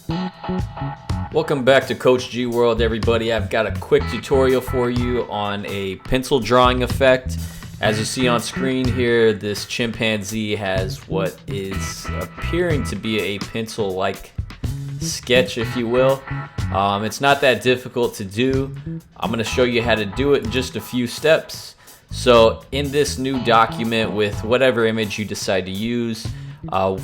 Welcome back to Coach G World, everybody. I've got a quick tutorial for you on a pencil drawing effect. As you see on screen here, this chimpanzee has what is appearing to be a pencil-like sketch, if you will. It's not that difficult to do. I'm going to show you how to do it in just a few steps. So in this new document with whatever image you decide to use,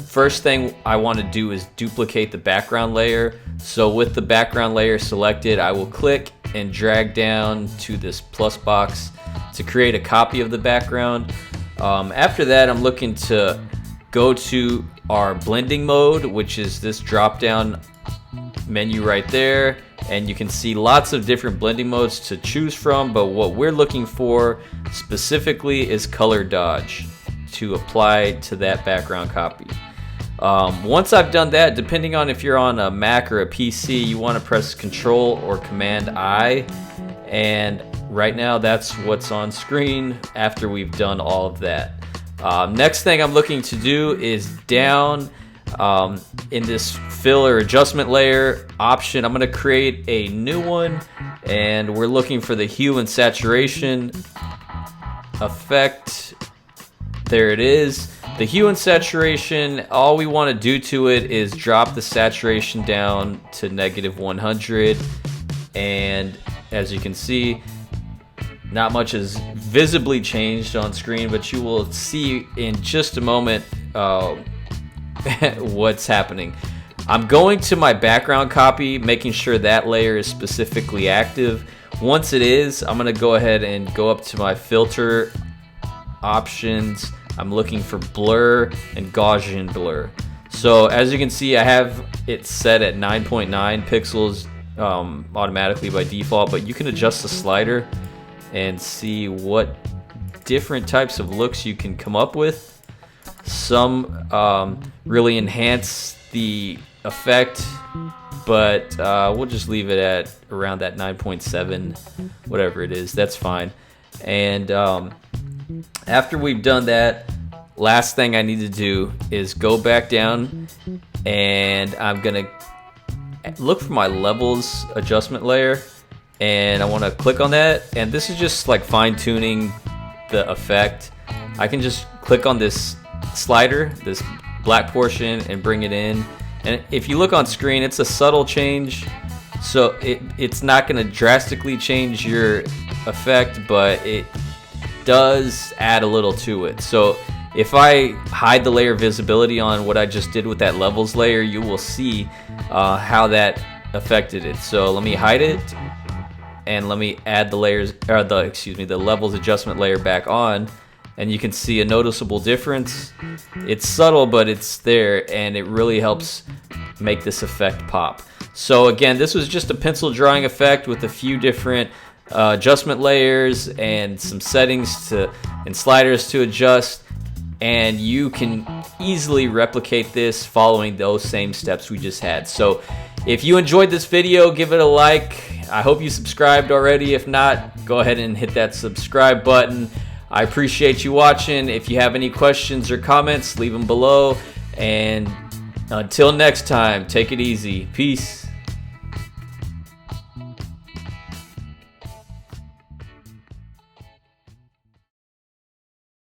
first thing I want to do is duplicate the background layer. So with the background layer selected, I will click and drag down to this plus box to create a copy of the background. After that, I'm looking to go to our blending mode, which is this drop down menu right there, and you can see lots of different blending modes to choose from, but what we're looking for specifically is color dodge to apply to that background copy. Once I've done that, depending on if you're on a Mac or a PC, you want to press Control or Command I, and right now that's what's on screen after we've done all of that. Next thing I'm looking to do is down in this fill or adjustment layer option, I'm going to create a new one, and we're looking for the hue and saturation effect. There it is. The hue and saturation, all we want to do to it is drop the saturation down to -100, and as you can see, not much is visibly changed on screen, but you will see in just a moment what's happening. I'm going to my background copy, making sure that layer is specifically active. Once it is, I'm going to go ahead and go up to my filter options. I'm looking for blur and Gaussian blur. So as you can see, I have it set at 9.9 pixels automatically by default, but you can adjust the slider and see what different types of looks you can come up with. Some really enhance the effect, but we'll just leave it at around that 9.7, whatever it is, that's fine. And after we've done that, last thing I need to do is go back down, and I'm gonna look for my levels adjustment layer, and I want to click on that, and this is just like fine-tuning the effect. I can just click on this slider, this black portion, and bring it in, and if you look on screen, it's a subtle change, so it's not going to drastically change your effect, but it does add a little to it. So if I hide the layer visibility on what I just did with that levels layer, you will see how that affected it. So let me hide it, and let me add the layers, or the levels adjustment layer back on, and you can see a noticeable difference. It's subtle, but it's there, and it really helps make this effect pop. So again, this was just a pencil drawing effect with a few different adjustment layers and some settings and sliders to adjust, and you can easily replicate this following those same steps we just had. So if you enjoyed this video, give it a like. I hope you subscribed already. If not, go ahead and hit that subscribe button. I appreciate you watching. If you have any questions or comments, leave them below, and until next time, take it easy. Peace.